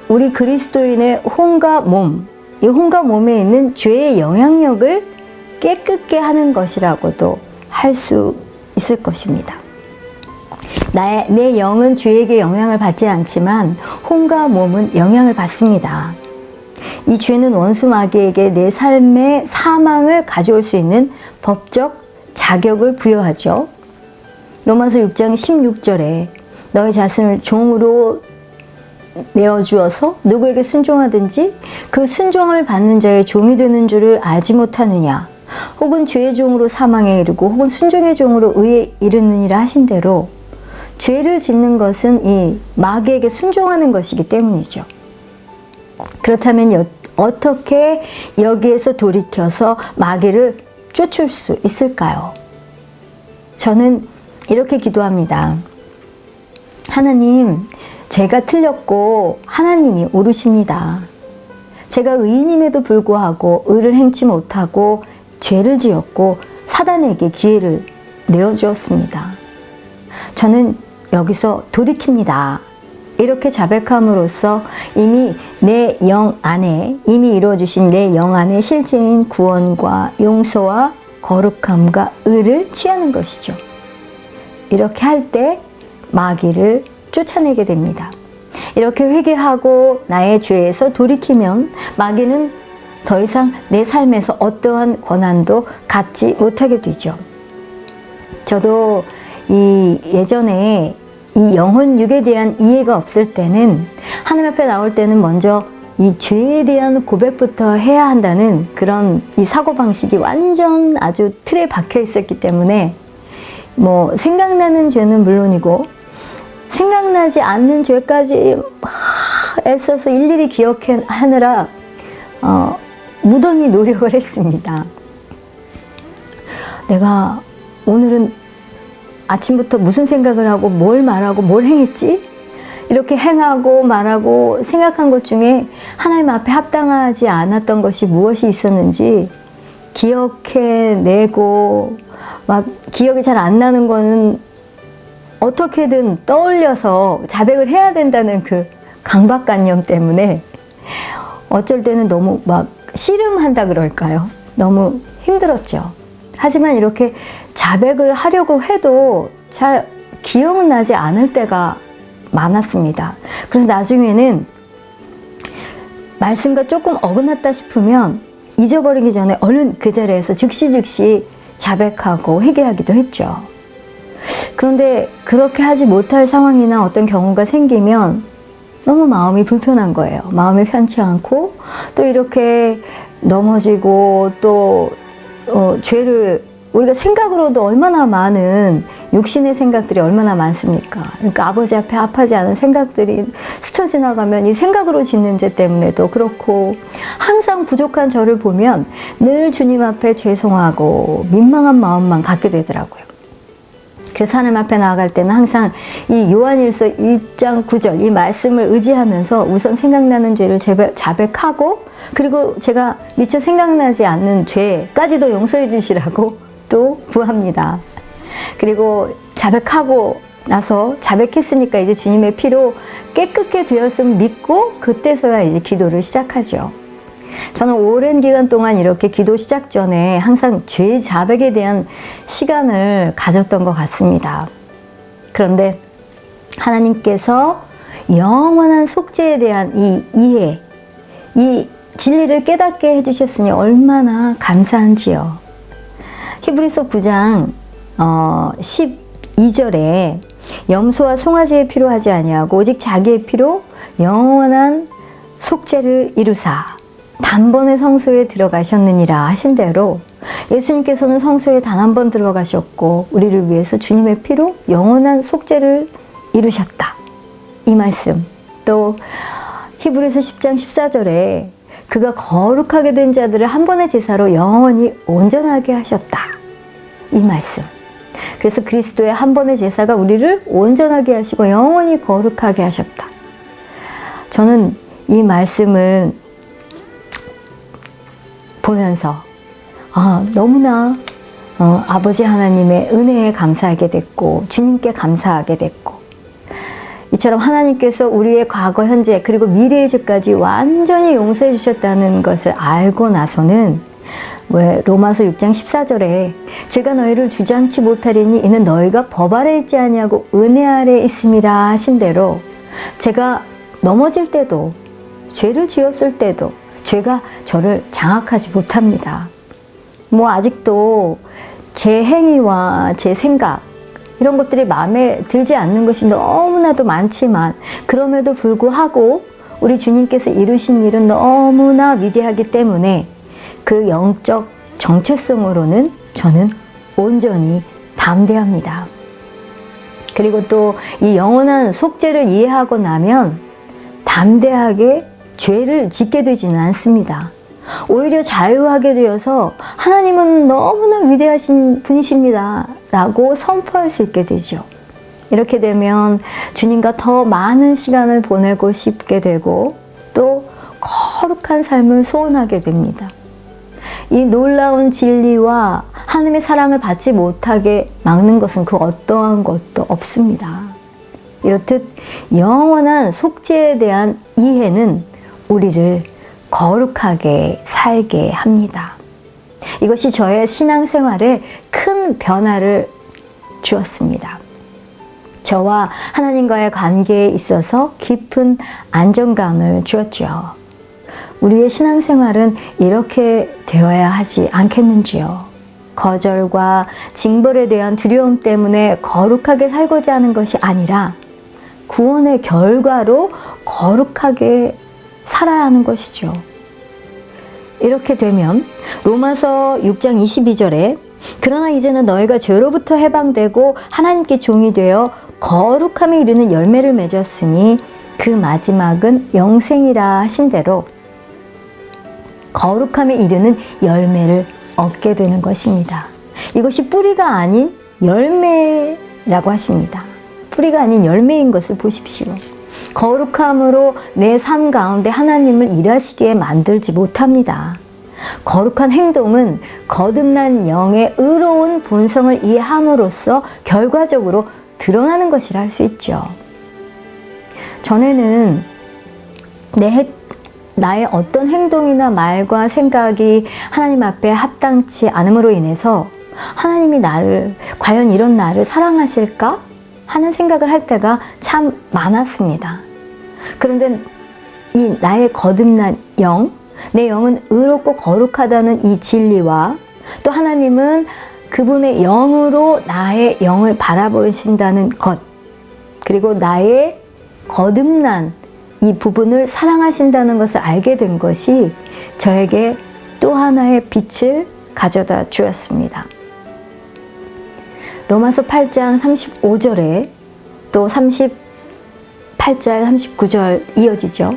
우리 그리스도인의 혼과 몸, 이 혼과 몸에 있는 죄의 영향력을 깨끗게 하는 것이라고도 할 수 있을 것입니다. 내 영은 죄에게 영향을 받지 않지만 혼과 몸은 영향을 받습니다. 이 죄는 원수 마귀에게 내 삶의 사망을 가져올 수 있는 법적 자격을 부여하죠. 로마서 6장 16절에 너의 자신을 종으로 내어주어서 누구에게 순종하든지 그 순종을 받는 자의 종이 되는 줄을 알지 못하느냐. 혹은 죄의 종으로 사망에 이르고 혹은 순종의 종으로 의에 이르느니라 하신 대로 죄를 짓는 것은 이 마귀에게 순종하는 것이기 때문이죠. 그렇다면 어떻게 여기에서 돌이켜서 마귀를 쫓을 수 있을까요? 저는 이렇게 기도합니다. 하나님, 제가 틀렸고 하나님이 옳으십니다. 제가 의인임에도 불구하고 의를 행치 못하고 죄를 지었고 사단에게 기회를 내어주었습니다. 저는 여기서 돌이킵니다. 이렇게 자백함으로써 이미 내 영 안에, 이미 이루어주신 내 영 안에 실제인 구원과 용서와 거룩함과 의를 취하는 것이죠. 이렇게 할 때 마귀를 쫓아내게 됩니다. 이렇게 회개하고 나의 죄에서 돌이키면 마귀는 더 이상 내 삶에서 어떠한 권한도 갖지 못하게 되죠. 저도 예전에 이 영혼 육에 대한 이해가 없을 때는 하나님 앞에 나올 때는 먼저 이 죄에 대한 고백부터 해야 한다는 그런 이 사고방식이 완전 아주 틀에 박혀 있었기 때문에 뭐 생각나는 죄는 물론이고 생각나지 않는 죄까지 애써서 일일이 기억하느라 무던히 노력을 했습니다. 내가 오늘은 아침부터 무슨 생각을 하고 뭘 말하고 뭘 행했지? 이렇게 행하고 말하고 생각한 것 중에 하나님 앞에 합당하지 않았던 것이 무엇이 있었는지 기억해내고 막 기억이 잘 안 나는 거는 어떻게든 떠올려서 자백을 해야 된다는 그 강박관념 때문에 어쩔 때는 너무 막 씨름한다 그럴까요? 너무 힘들었죠. 하지만 이렇게 자백을 하려고 해도 잘 기억은 나지 않을 때가 많았습니다. 그래서 나중에는 말씀과 조금 어긋났다 싶으면 잊어버리기 전에 얼른 그 자리에서 즉시 자백하고 회개하기도 했죠. 그런데 그렇게 하지 못할 상황이나 어떤 경우가 생기면 너무 마음이 불편한 거예요. 마음이 편치 않고 또 이렇게 넘어지고 또 죄를 우리가 생각으로도 얼마나 많은 육신의 생각들이 얼마나 많습니까? 그러니까 아버지 앞에 합하지 않은 생각들이 스쳐 지나가면 이 생각으로 짓는 죄 때문에도 그렇고 항상 부족한 저를 보면 늘 주님 앞에 죄송하고 민망한 마음만 갖게 되더라고요. 그래서 하나님 앞에 나아갈 때는 항상 이 요한일서 1장 9절 이 말씀을 의지하면서 우선 생각나는 죄를 자백하고 그리고 제가 미처 생각나지 않는 죄까지도 용서해 주시라고 또 구합니다. 그리고 자백하고 나서 자백했으니까 이제 주님의 피로 깨끗게 되었음을 믿고 그때서야 이제 기도를 시작하죠. 저는 오랜 기간 동안 이렇게 기도 시작 전에 항상 죄 자백에 대한 시간을 가졌던 것 같습니다. 그런데 하나님께서 영원한 속죄에 대한 이 이해, 이 진리를 깨닫게 해주셨으니 얼마나 감사한지요. 히브리서 9장 12절에 염소와 송아지의 피로 하지 아니하고 오직 자기의 피로 영원한 속죄를 이루사 단번에 성소에 들어가셨느니라 하신 대로 예수님께서는 성소에 단 한 번 들어가셨고 우리를 위해서 주님의 피로 영원한 속죄를 이루셨다. 이 말씀 또 히브리서 10장 14절에 그가 거룩하게 된 자들을 한 번의 제사로 영원히 온전하게 하셨다. 이 말씀. 그래서 그리스도의 한 번의 제사가 우리를 온전하게 하시고 영원히 거룩하게 하셨다. 저는 이 말씀을 보면서 너무나 아버지 하나님의 은혜에 감사하게 됐고 주님께 감사하게 됐고 이처럼 하나님께서 우리의 과거, 현재 그리고 미래의 죄까지 완전히 용서해 주셨다는 것을 알고 나서는 왜 로마서 6장 14절에 죄가 너희를 주장치 못하리니 이는 너희가 법 아래 있지 아니하고 은혜 아래 있음이라 하신 대로 제가 넘어질 때도 죄를 지었을 때도 죄가 저를 장악하지 못합니다. 뭐 아직도 제 행위와 제 생각 이런 것들이 마음에 들지 않는 것이 너무나도 많지만 그럼에도 불구하고 우리 주님께서 이루신 일은 너무나 위대하기 때문에 그 영적 정체성으로는 저는 온전히 담대합니다. 그리고 또 이 영원한 속죄를 이해하고 나면 담대하게 죄를 짓게 되지는 않습니다. 오히려 자유하게 되어서 하나님은 너무나 위대하신 분이십니다 라고 선포할 수 있게 되죠. 이렇게 되면 주님과 더 많은 시간을 보내고 싶게 되고 또 거룩한 삶을 소원하게 됩니다. 이 놀라운 진리와 하나님의 사랑을 받지 못하게 막는 것은 그 어떠한 것도 없습니다. 이렇듯 영원한 속죄에 대한 이해는 우리를 거룩하게 살게 합니다. 이것이 저의 신앙생활에 큰 변화를 주었습니다. 저와 하나님과의 관계에 있어서 깊은 안정감을 주었죠. 우리의 신앙생활은 이렇게 되어야 하지 않겠는지요? 거절과 징벌에 대한 두려움 때문에 거룩하게 살고자 하는 것이 아니라 구원의 결과로 거룩하게 살아야 하는 것이죠. 이렇게 되면 로마서 6장 22절에 그러나 이제는 너희가 죄로부터 해방되고 하나님께 종이 되어 거룩함에 이르는 열매를 맺었으니 그 마지막은 영생이라 하신 대로 거룩함에 이르는 열매를 얻게 되는 것입니다. 이것이 뿌리가 아닌 열매라고 하십니다. 뿌리가 아닌 열매인 것을 보십시오. 거룩함으로 내 삶 가운데 하나님을 일하시게 만들지 못합니다. 거룩한 행동은 거듭난 영의 의로운 본성을 이해함으로써 결과적으로 드러나는 것이라 할 수 있죠. 전에는 나의 어떤 행동이나 말과 생각이 하나님 앞에 합당치 않음으로 인해서 하나님이 과연 이런 나를 사랑하실까? 하는 생각을 할 때가 참 많았습니다. 그런데 이 나의 거듭난 영, 내 영은 의롭고 거룩하다는 이 진리와 또 하나님은 그분의 영으로 나의 영을 바라보신다는 것, 그리고 나의 거듭난 이 부분을 사랑하신다는 것을 알게 된 것이 저에게 또 하나의 빛을 가져다 주었습니다. 로마서 8장 35절에 또 38절, 39절 이어지죠.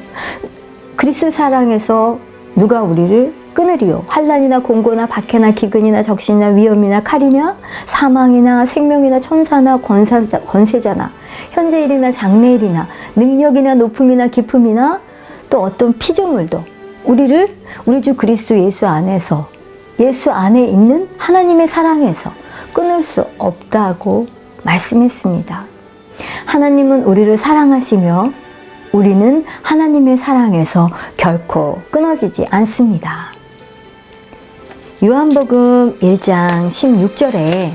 그리스도 사랑에서 누가 우리를 끊으리요? 환난이나 공고나 박해나 기근이나 적신이나 위험이나 칼이냐? 사망이나 생명이나 천사나 권세자나 현재일이나 장래일이나 능력이나 높음이나 깊음이나 또 어떤 피조물도 우리를 우리 주 그리스도 예수 안에서 예수 안에 있는 하나님의 사랑에서 끊을 수 없다고 말씀했습니다. 하나님은 우리를 사랑하시며 우리는 하나님의 사랑에서 결코 끊어지지 않습니다. 요한복음 1장 16절에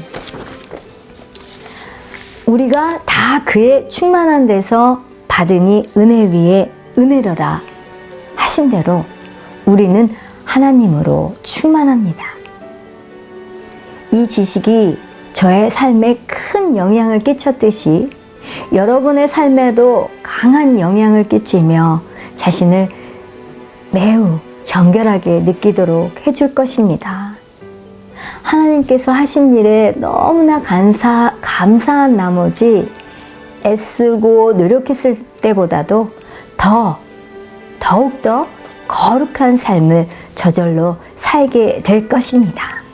우리가 다 그의 충만한 데서 받으니 은혜 위에 은혜로라 하신 대로 우리는 하나님으로 충만합니다. 이 지식이 저의 삶에 큰 영향을 끼쳤듯이 여러분의 삶에도 강한 영향을 끼치며 자신을 매우 정결하게 느끼도록 해줄 것입니다. 하나님께서 하신 일에 너무나 감사한 나머지 애쓰고 노력했을 때보다도 더욱더 거룩한 삶을 저절로 살게 될 것입니다.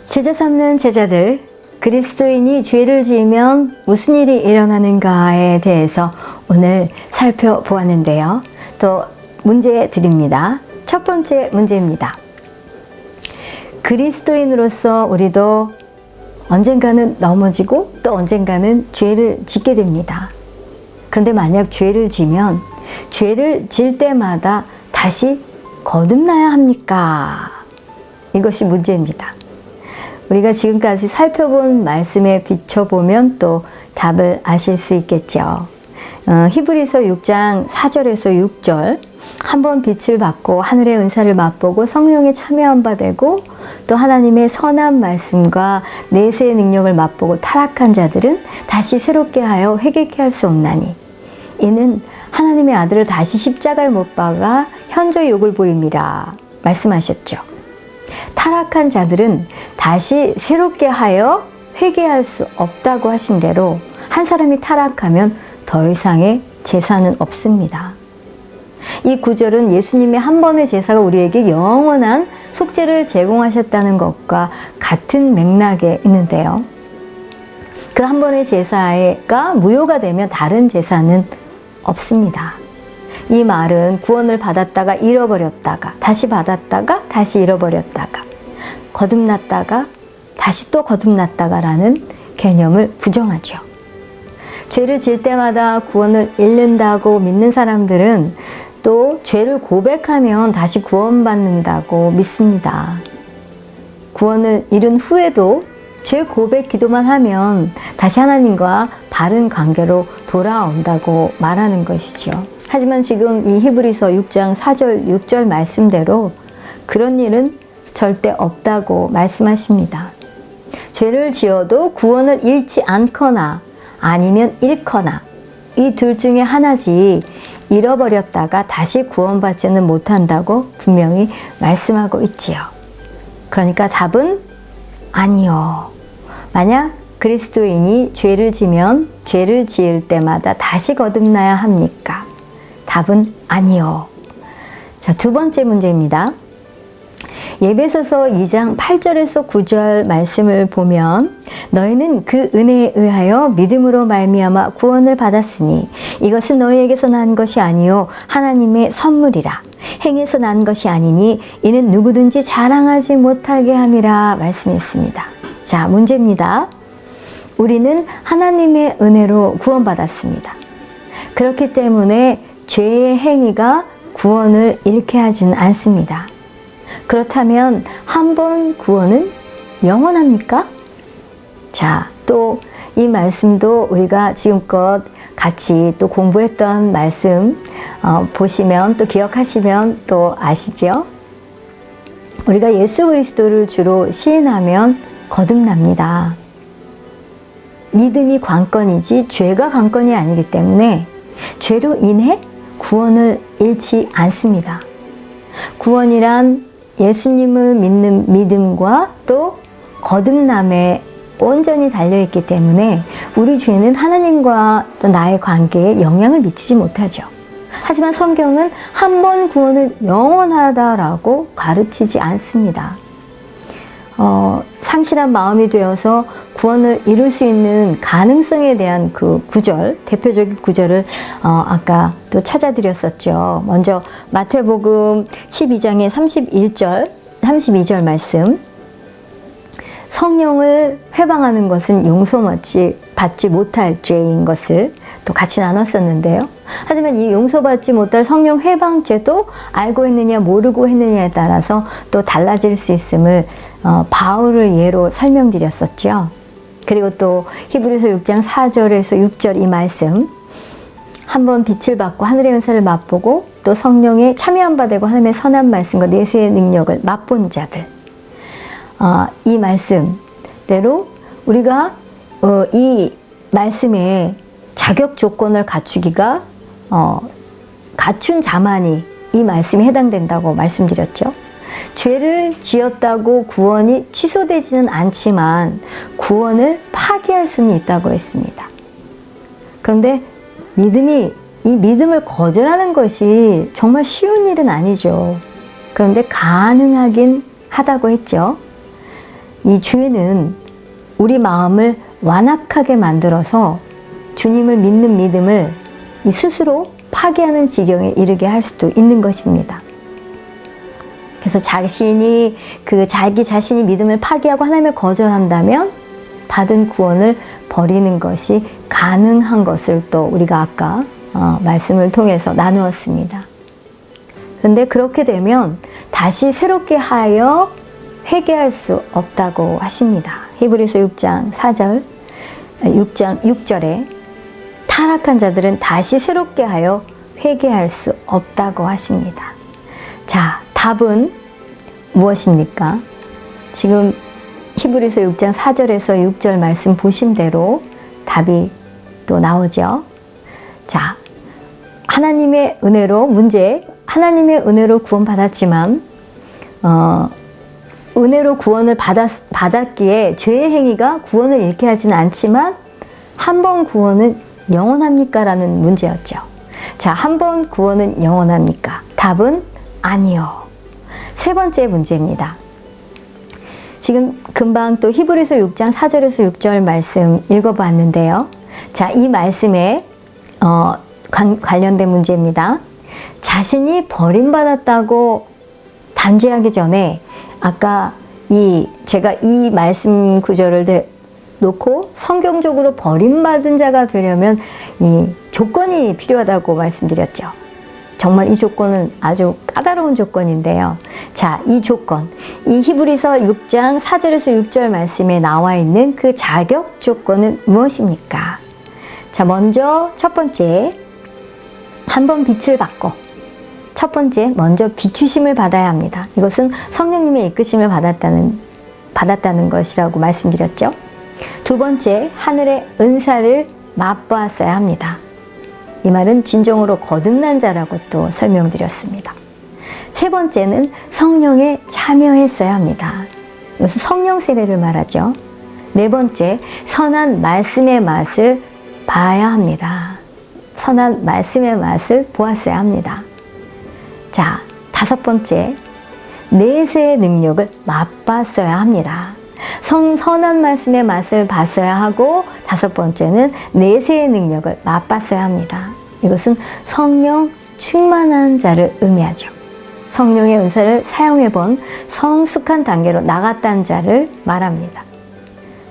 제자 삼는 제자들, 그리스도인이 죄를 지으면 무슨 일이 일어나는가에 대해서 오늘 살펴보았는데요. 또 문제 드립니다. 첫 번째 문제입니다. 그리스도인으로서 우리도 언젠가는 넘어지고 또 언젠가는 죄를 짓게 됩니다. 그런데 만약 죄를 지면 죄를 질 때마다 다시 거듭나야 합니까? 이것이 문제입니다. 우리가 지금까지 살펴본 말씀에 비춰보면 또 답을 아실 수 있겠죠. 히브리서 6장 4절에서 6절 한번 빛을 받고 하늘의 은사를 맛보고 성령에 참여한 바 되고 또 하나님의 선한 말씀과 내세의 능력을 맛보고 타락한 자들은 다시 새롭게 하여 회개케 할 수 없나니 이는 하나님의 아들을 다시 십자가에 못 박아 현저히 욕을 보임이라 말씀하셨죠. 타락한 자들은 다시 새롭게 하여 회개할 수 없다고 하신 대로 한 사람이 타락하면 더 이상의 제사는 없습니다. 이 구절은 예수님의 한 번의 제사가 우리에게 영원한 속죄를 제공하셨다는 것과 같은 맥락에 있는데요. 그 한 번의 제사가 무효가 되면 다른 제사는 없습니다. 이 말은 구원을 받았다가 잃어버렸다가 다시 받았다가 다시 잃어버렸다가 거듭났다가 다시 또 거듭났다가라는 개념을 부정하죠. 죄를 지을 때마다 구원을 잃는다고 믿는 사람들은 또 죄를 고백하면 다시 구원받는다고 믿습니다. 구원을 잃은 후에도 죄 고백 기도만 하면 다시 하나님과 바른 관계로 돌아온다고 말하는 것이죠. 하지만 지금 이 히브리서 6장 4절 6절 말씀대로 그런 일은 절대 없다고 말씀하십니다. 죄를 지어도 구원을 잃지 않거나 아니면 잃거나 이 둘 중에 하나지 잃어버렸다가 다시 구원받지는 못한다고 분명히 말씀하고 있지요. 그러니까 답은 아니요. 만약 그리스도인이 죄를 지면 죄를 지을 때마다 다시 거듭나야 합니까? 답은 아니요. 자, 두 번째 문제입니다. 에베소서 2장 8절에서 9절 말씀을 보면 너희는 그 은혜에 의하여 믿음으로 말미암아 구원을 받았으니 이것은 너희에게서 난 것이 아니요 하나님의 선물이라 행해서 난 것이 아니니 이는 누구든지 자랑하지 못하게 함이라 말씀했습니다. 자, 문제입니다. 우리는 하나님의 은혜로 구원받았습니다. 그렇기 때문에 죄의 행위가 구원을 잃게 하지는 않습니다. 그렇다면 한 번 구원은 영원합니까? 자, 또 이 말씀도 우리가 지금껏 같이 또 공부했던 말씀 보시면 또 기억하시면 또 아시죠? 우리가 예수 그리스도를 주로 시인하면 거듭납니다. 믿음이 관건이지 죄가 관건이 아니기 때문에 죄로 인해 구원을 잃지 않습니다. 구원이란 예수님을 믿는 믿음과 또 거듭남에 온전히 달려있기 때문에 우리 죄는 하나님과 또 나의 관계에 영향을 미치지 못하죠. 하지만 성경은 한 번 구원은 영원하다라고 가르치지 않습니다. 상실한 마음이 되어서 구원을 이룰 수 있는 가능성에 대한 그 구절, 대표적인 구절을 아까 또 찾아드렸었죠. 먼저 마태복음 12장의 32절 말씀. 성령을 회방하는 것은 용서받지 못할 죄인 것을 또 같이 나눴었는데요. 하지만 이 용서받지 못할 성령 회방죄도 알고 했느냐 모르고 했느냐에 따라서 또 달라질 수 있음을 바울을 예로 설명드렸었죠. 그리고 또 히브리서 6장 4절에서 6절 이 말씀, 한번 빛을 받고 하늘의 은사를 맛보고 또 성령에 참여한 바 되고 하나님의 선한 말씀과 내세의 능력을 맛본 자들, 이 말씀대로 우리가 이 말씀에 자격 조건을 갖추기가 갖춘 자만이 이 말씀에 해당된다고 말씀드렸죠. 죄를 지었다고 구원이 취소되지는 않지만 구원을 파기할 수는 있다고 했습니다. 그런데 이 믿음을 거절하는 것이 정말 쉬운 일은 아니죠. 그런데 가능하긴 하다고 했죠. 이 죄는 우리 마음을 완악하게 만들어서 주님을 믿는 믿음을 스스로 파기하는 지경에 이르게 할 수도 있는 것입니다. 그래서 자기 자신이 믿음을 파기하고 하나님을 거절한다면 받은 구원을 버리는 것이 가능한 것을 또 우리가 아까 말씀을 통해서 나누었습니다. 그런데 그렇게 되면 다시 새롭게 하여 회개할 수 없다고 하십니다. 히브리서 6장 6절에 타락한 자들은 다시 새롭게 하여 회개할 수 없다고 하십니다. 자, 답은 무엇입니까? 지금 히브리서 6장 4절에서 6절 말씀 보신 대로 답이 또 나오죠. 자, 하나님의 은혜로 하나님의 은혜로 구원받았지만 은혜로 구원을 받았기에 죄의 행위가 구원을 잃게 하지는 않지만 한 번 구원은 영원합니까? 라는 문제였죠. 자, 한 번 구원은 영원합니까? 답은 아니요. 세 번째 문제입니다. 지금 금방 또 히브리서 6장 4절에서 6절 말씀 읽어봤는데요. 자, 이 말씀에 관련된 문제입니다. 자신이 버림받았다고 단죄하기 전에 아까 제가 이 말씀 구절을 놓고 성경적으로 버림받은 자가 되려면 이 조건이 필요하다고 말씀드렸죠. 정말 이 조건은 아주 까다로운 조건인데요. 자, 이 조건, 이 히브리서 6장 4절에서 6절 말씀에 나와 있는 그 자격 조건은 무엇입니까? 자, 먼저 첫 번째, 한번 빛을 받고, 첫 번째, 먼저 비추심을 받아야 합니다. 이것은 성령님의 이끄심을 받았다는 것이라고 말씀드렸죠. 두 번째, 하늘의 은사를 맛보았어야 합니다. 이 말은 진정으로 거듭난 자라고 또 설명드렸습니다. 세 번째는 성령에 참여했어야 합니다. 이것은 성령 세례를 말하죠. 네 번째, 선한 말씀의 맛을 봐야 합니다. 선한 말씀의 맛을 보았어야 합니다. 자, 다섯 번째, 내세의 능력을 맛봤어야 합니다. 선한 말씀의 맛을 봤어야 하고, 다섯 번째는 내세의 능력을 맛봤어야 합니다. 이것은 성령 충만한 자를 의미하죠. 성령의 은사를 사용해본 성숙한 단계로 나갔다는 자를 말합니다.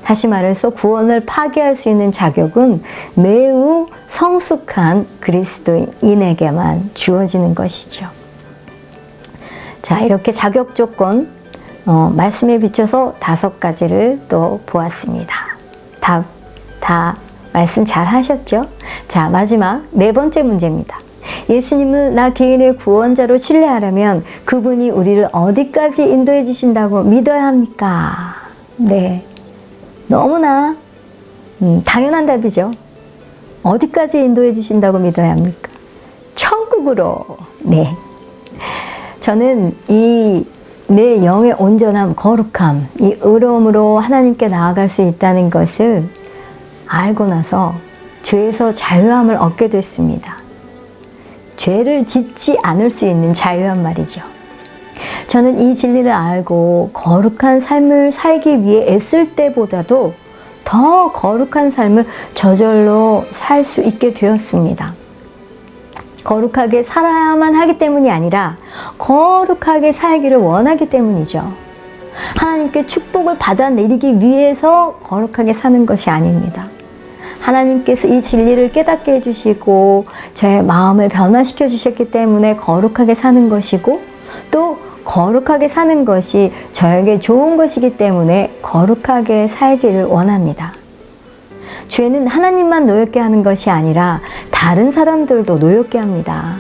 다시 말해서 구원을 파괴할 수 있는 자격은 매우 성숙한 그리스도인에게만 주어지는 것이죠. 자, 이렇게 자격 조건, 말씀에 비춰서 5가지를 또 보았습니다. 다 말씀 잘 하셨죠? 자, 마지막 네 번째 문제입니다. 예수님을 나 개인의 구원자로 신뢰하려면 그분이 우리를 어디까지 인도해 주신다고 믿어야 합니까? 네. 너무나 당연한 답이죠. 어디까지 인도해 주신다고 믿어야 합니까? 천국으로. 네. 저는 내 영의 온전함, 거룩함, 이 의로움으로 하나님께 나아갈 수 있다는 것을 알고 나서 죄에서 자유함을 얻게 됐습니다. 죄를 짓지 않을 수 있는 자유함 말이죠. 저는 이 진리를 알고 거룩한 삶을 살기 위해 애쓸 때보다도 더 거룩한 삶을 저절로 살 수 있게 되었습니다. 거룩하게 살아야만 하기 때문이 아니라 거룩하게 살기를 원하기 때문이죠. 하나님께 축복을 받아내리기 위해서 거룩하게 사는 것이 아닙니다. 하나님께서 이 진리를 깨닫게 해주시고 저의 마음을 변화시켜 주셨기 때문에 거룩하게 사는 것이고, 또 거룩하게 사는 것이 저에게 좋은 것이기 때문에 거룩하게 살기를 원합니다. 죄는 하나님만 노엽게 하는 것이 아니라 다른 사람들도 노엽게 합니다.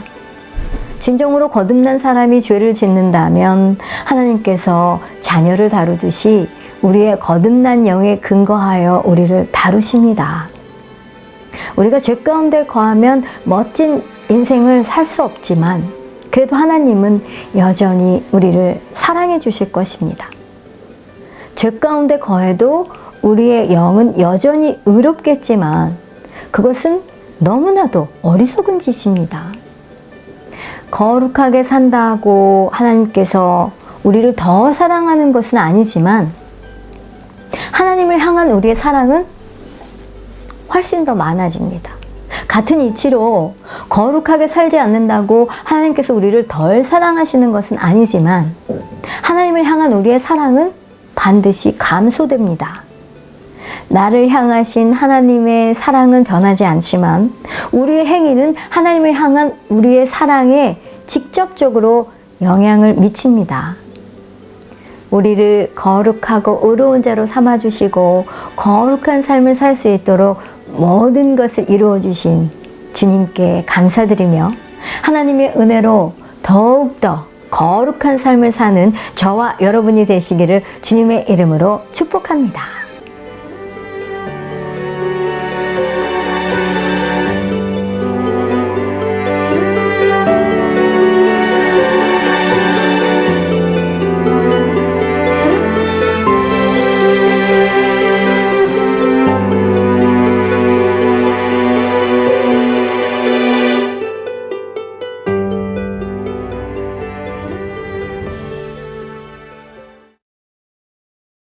진정으로 거듭난 사람이 죄를 짓는다면 하나님께서 자녀를 다루듯이 우리의 거듭난 영에 근거하여 우리를 다루십니다. 우리가 죄 가운데 거하면 멋진 인생을 살 수 없지만 그래도 하나님은 여전히 우리를 사랑해 주실 것입니다. 죄 가운데 거해도 우리의 영은 여전히 의롭겠지만 그것은 너무나도 어리석은 짓입니다. 거룩하게 산다고 하나님께서 우리를 더 사랑하는 것은 아니지만 하나님을 향한 우리의 사랑은 훨씬 더 많아집니다. 같은 이치로 거룩하게 살지 않는다고 하나님께서 우리를 덜 사랑하시는 것은 아니지만 하나님을 향한 우리의 사랑은 반드시 감소됩니다. 나를 향하신 하나님의 사랑은 변하지 않지만 우리의 행위는 하나님을 향한 우리의 사랑에 직접적으로 영향을 미칩니다. 우리를 거룩하고 의로운 자로 삼아주시고 거룩한 삶을 살 수 있도록 모든 것을 이루어 주신 주님께 감사드리며 하나님의 은혜로 더욱더 거룩한 삶을 사는 저와 여러분이 되시기를 주님의 이름으로 축복합니다.